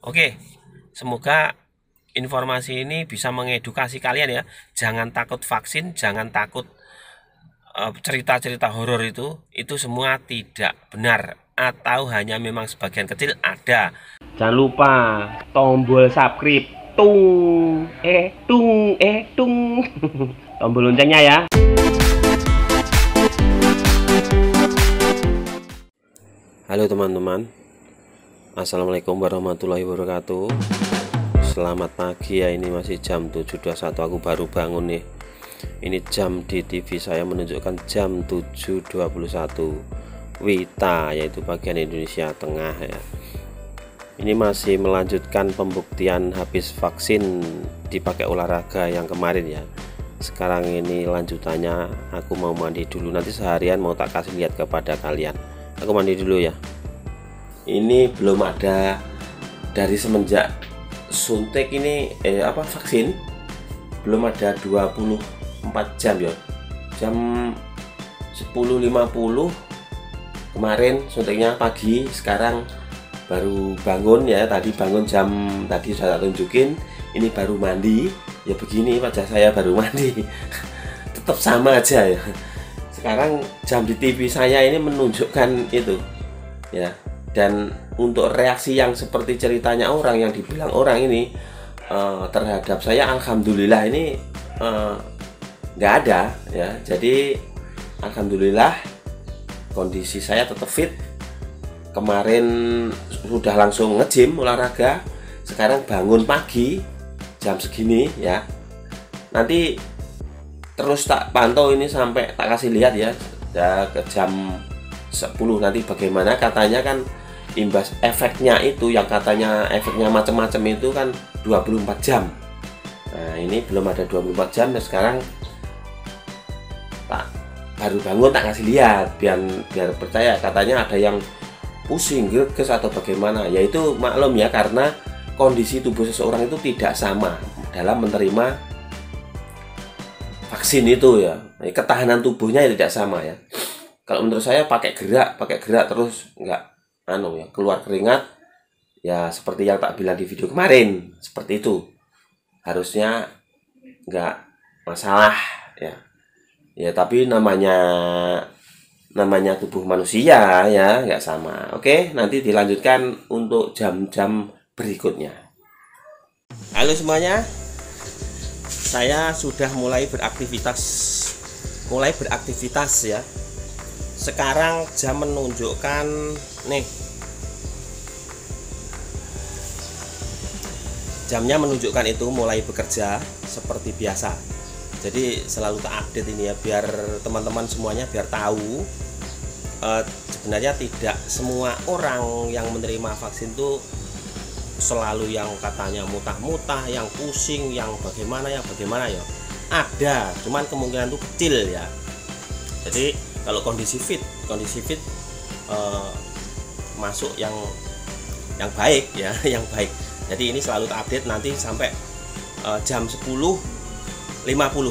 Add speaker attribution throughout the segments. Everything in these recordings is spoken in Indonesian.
Speaker 1: Oke, semoga informasi ini bisa mengedukasi kalian ya. Jangan takut vaksin, jangan takut cerita-cerita horor itu semua tidak benar atau hanya memang sebagian kecil ada. Jangan lupa tombol subscribe, tung, tombol loncengnya ya. Halo teman-teman, assalamualaikum warahmatullahi wabarakatuh. Selamat pagi ya, ini masih jam 7.21, aku baru bangun nih. Ini jam di TV saya menunjukkan jam 7.21 WITA, yaitu bagian Indonesia Tengah ya. Ini masih melanjutkan pembuktian habis vaksin dipakai olahraga yang kemarin ya. Sekarang ini lanjutannya, aku mau mandi dulu, nanti seharian mau tak kasih lihat kepada kalian. Aku mandi dulu ya. Ini belum ada dari semenjak suntik ini vaksin, belum ada 24 jam ya. Jam 10.50 kemarin suntiknya pagi, sekarang baru bangun ya. Tadi bangun tadi sudah tak tunjukin, ini baru mandi ya. Begini wajah saya baru mandi tetap sama aja ya. Sekarang jam di TV saya ini menunjukkan itu ya. Dan untuk reaksi yang seperti ceritanya orang yang dibilang orang ini terhadap saya, alhamdulillah ini nggak ada ya. Jadi alhamdulillah kondisi saya tetap fit. Kemarin sudah langsung nge-gym olahraga, sekarang bangun pagi jam segini ya. Nanti terus tak pantau ini sampai tak kasih lihat ya ke jam 10 nanti bagaimana. Katanya kan imbas efeknya itu, yang katanya efeknya macam-macam itu kan 24 jam. Nah ini belum ada 24 jam dan sekarang baru bangun tak kasih lihat biar percaya. Katanya ada yang pusing, greges atau bagaimana, yaitu maklum ya, karena kondisi tubuh seseorang itu tidak sama dalam menerima vaksin itu ya. Ketahanan tubuhnya tidak sama ya. Kalau menurut saya pakai gerak terus nggak ya, keluar keringat ya, seperti yang tak bilang di video kemarin, seperti itu harusnya nggak masalah ya. Ya tapi namanya tubuh manusia ya, nggak sama. Oke, nanti dilanjutkan untuk jam-jam berikutnya. Halo semuanya, saya sudah mulai beraktivitas ya. Sekarang jam menunjukkan nih, jamnya menunjukkan itu mulai bekerja seperti biasa. Jadi selalu tak update ini ya, biar teman-teman semuanya biar tahu sebenarnya tidak semua orang yang menerima vaksin itu selalu yang katanya mutah-mutah, yang pusing, yang bagaimana ya. Ada, cuman kemungkinan itu kecil ya. Jadi kalau kondisi fit masuk yang baik ya, yang baik. Jadi ini selalu tak update nanti sampai jam 10.50.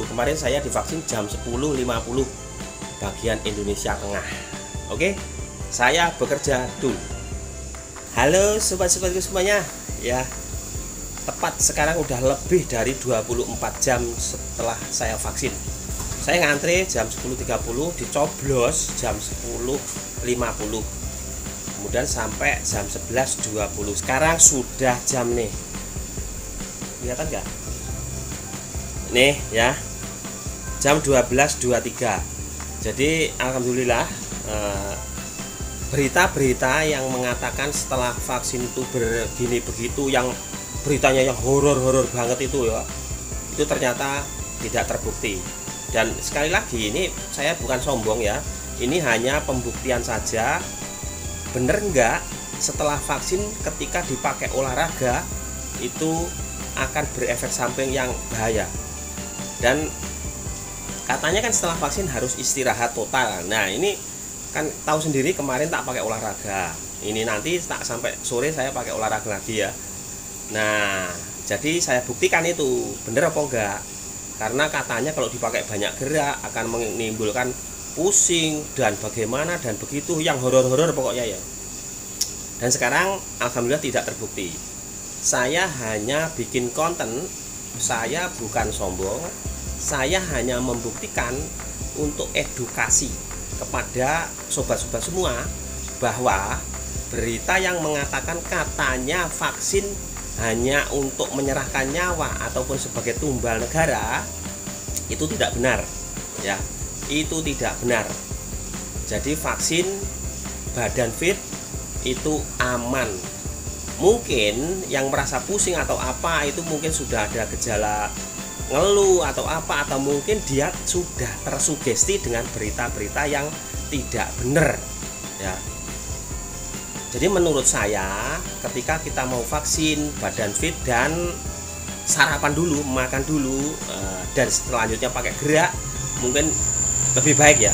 Speaker 1: Kemarin saya divaksin jam 10.50 bagian Indonesia Tengah. Oke, saya bekerja dulu. Halo sobat-sobatku semuanya ya. Tepat sekarang udah lebih dari 24 jam setelah saya vaksin. Saya ngantri jam 10.30, dicoblos jam 10.50, kemudian sampai jam 11.20. Sekarang sudah jam nih, kelihatan nggak? Nih ya, jam 12.23. Jadi alhamdulillah, berita-berita yang mengatakan setelah vaksin itu begini begitu, yang beritanya yang horor banget itu ya, itu ternyata tidak terbukti. Dan sekali lagi, ini saya bukan sombong ya, ini hanya pembuktian saja. Bener nggak setelah vaksin ketika dipakai olahraga itu akan berefek samping yang bahaya. Dan katanya kan setelah vaksin harus istirahat total. Nah ini kan tahu sendiri, kemarin tak pakai olahraga, ini nanti tak sampai sore saya pakai olahraga lagi ya. Nah jadi saya buktikan itu bener apa enggak. Karena katanya kalau dipakai banyak gerak akan menimbulkan pusing dan bagaimana dan begitu, yang horor pokoknya ya. Dan sekarang alhamdulillah tidak terbukti. saya hanya bikin konten, saya bukan sombong, saya hanya membuktikan untuk edukasi kepada sobat-sobat semua bahwa berita yang mengatakan katanya vaksin hanya untuk menyerahkan nyawa ataupun sebagai tumbal negara itu tidak benar ya, itu tidak benar. Jadi vaksin badan fit itu aman. Mungkin yang merasa pusing atau apa itu mungkin sudah ada gejala ngeluh atau apa, atau mungkin dia sudah tersugesti dengan berita-berita yang tidak benar ya. Jadi menurut saya ketika kita mau vaksin badan fit dan sarapan dulu, makan dulu, dan selanjutnya pakai gerak mungkin lebih baik ya,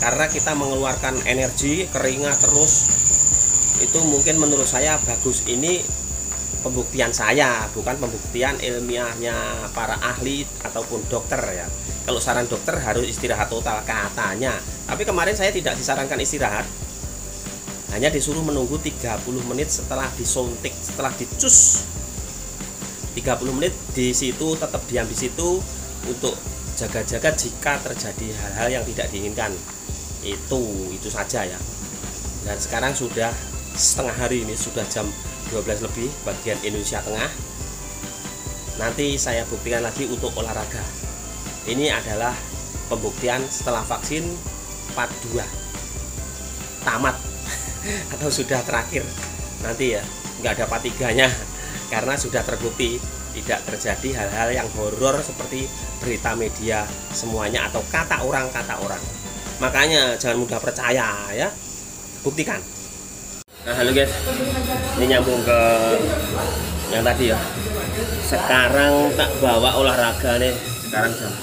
Speaker 1: karena kita mengeluarkan energi keringat terus, itu mungkin menurut saya bagus. Ini pembuktian saya, bukan pembuktian ilmiahnya para ahli ataupun dokter ya. Kalau saran dokter harus istirahat total katanya, tapi kemarin saya tidak disarankan istirahat, hanya disuruh menunggu 30 menit setelah disuntik, setelah dicus 30 menit di situ, tetap diam di situ untuk jaga-jaga jika terjadi hal-hal yang tidak diinginkan. Itu saja ya. Dan sekarang sudah setengah hari, ini sudah jam 12 lebih bagian Indonesia Tengah. Nanti saya buktikan lagi untuk olahraga. Ini adalah pembuktian setelah vaksin part 2 tamat atau sudah terakhir nanti ya, nggak ada part 3-nya karena sudah terbukti tidak terjadi hal-hal yang horor seperti berita media semuanya atau kata orang. Makanya jangan mudah percaya ya, buktikan. Nah, halo guys, ini nyambung ke yang tadi ya. Sekarang tak bawa olahraga nih, sekarang jam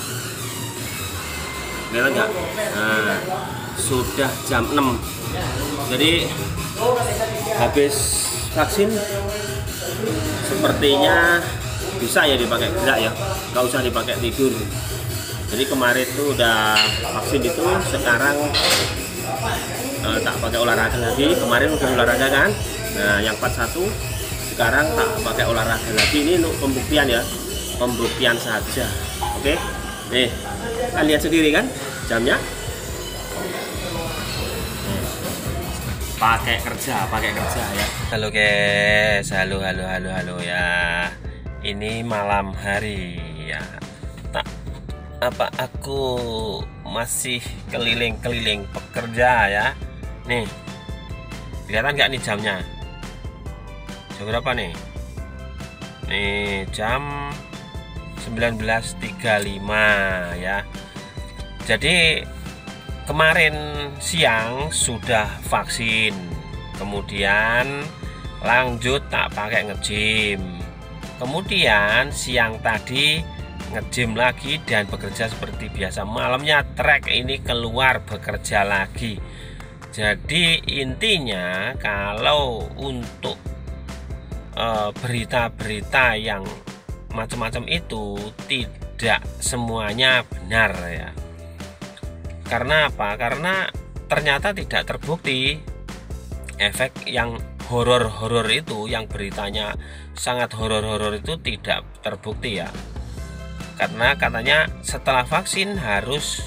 Speaker 1: nggak? Nah, sudah jam 6. Jadi habis vaksin sepertinya bisa ya dipakai gerak ya, nggak usah dipakai tidur. Jadi kemarin tuh udah vaksin itu, sekarang tak pakai olahraga lagi. Kemarin udah olahraga kan, nah yang part 1 sekarang tak pakai olahraga lagi. Ini untuk pembuktian ya, pembuktian saja. Oke, nih kan lihat sendiri kan jamnya. Pakai kerja ya. Halo guys, halo ya. Ini malam hari ya. Aku masih keliling-keliling pekerja ya. Nih, kelihatan nggak nih jamnya? Jam berapa nih? Nih jam 19.35 ya. Jadi kemarin siang sudah vaksin, kemudian lanjut tak pakai nge-gym, kemudian siang tadi nge-gym lagi dan bekerja seperti biasa. Malamnya trek ini keluar bekerja lagi. Jadi intinya kalau untuk berita-berita yang macam-macam itu tidak semuanya benar ya. Karena apa? Karena ternyata tidak terbukti efek yang horor-horor itu, yang beritanya sangat horor-horor itu tidak terbukti ya. Karena katanya setelah vaksin harus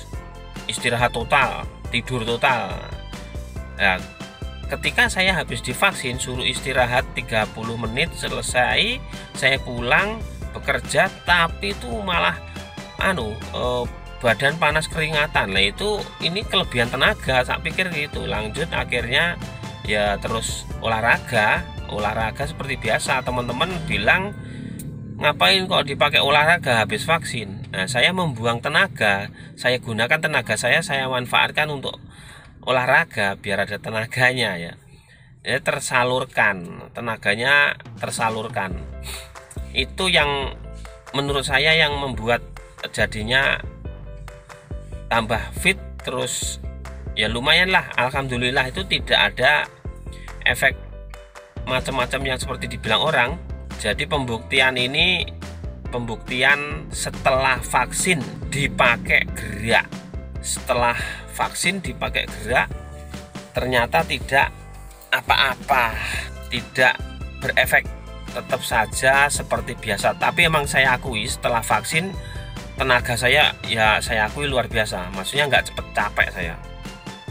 Speaker 1: istirahat total, tidur total. Nah, ketika saya habis divaksin suruh istirahat 30 menit, selesai saya pulang bekerja, tapi itu malah badan panas keringatan. Lah itu ini kelebihan tenaga, saya pikir gitu. Lanjut akhirnya ya terus olahraga seperti biasa. Teman-teman bilang ngapain kok dipakai olahraga habis vaksin. Nah, saya membuang tenaga, saya gunakan tenaga saya manfaatkan untuk olahraga biar ada tenaganya ya. Ya tersalurkan, tenaganya tersalurkan. Itu yang menurut saya yang membuat jadinya tambah fit terus ya, lumayan lah, alhamdulillah. Itu tidak ada efek macam-macam yang seperti dibilang orang. Jadi pembuktian ini pembuktian setelah vaksin dipakai gerak. Setelah vaksin dipakai gerak ternyata tidak apa-apa, tidak berefek
Speaker 2: tetap saja seperti biasa. Tapi emang saya akui setelah vaksin tenaga saya, ya saya akui luar biasa. Maksudnya nggak cepet capek saya.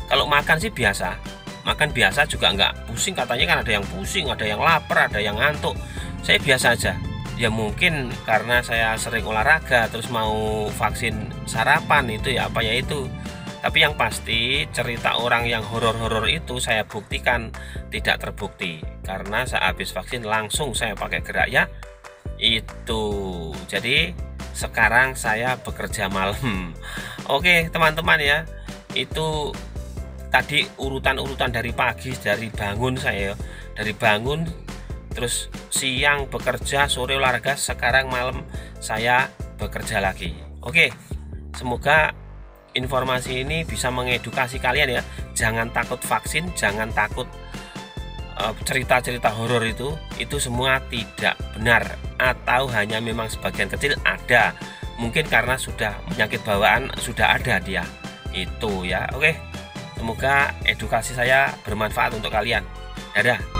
Speaker 2: Kalau makan sih biasa, makan biasa juga nggak pusing. Katanya kan ada yang pusing, ada yang lapar, ada yang ngantuk. Saya biasa aja. Ya mungkin karena saya sering olahraga terus mau vaksin sarapan itu ya apa ya itu. Tapi yang pasti cerita orang yang horor-horor itu saya buktikan tidak terbukti, karena saat habis vaksin langsung saya pakai gerak ya itu. Jadi sekarang saya bekerja malam. Oke teman-teman ya, itu tadi urutan-urutan dari pagi, dari bangun saya, dari bangun terus siang bekerja, sore olahraga, sekarang malam saya bekerja lagi. Oke, semoga informasi ini bisa mengedukasi kalian ya. Jangan takut vaksin, jangan takut cerita-cerita horor itu semua tidak benar, atau hanya memang sebagian kecil ada. Mungkin karena sudah penyakit bawaan sudah ada dia itu ya. Oke, semoga edukasi saya bermanfaat untuk kalian. Dadah.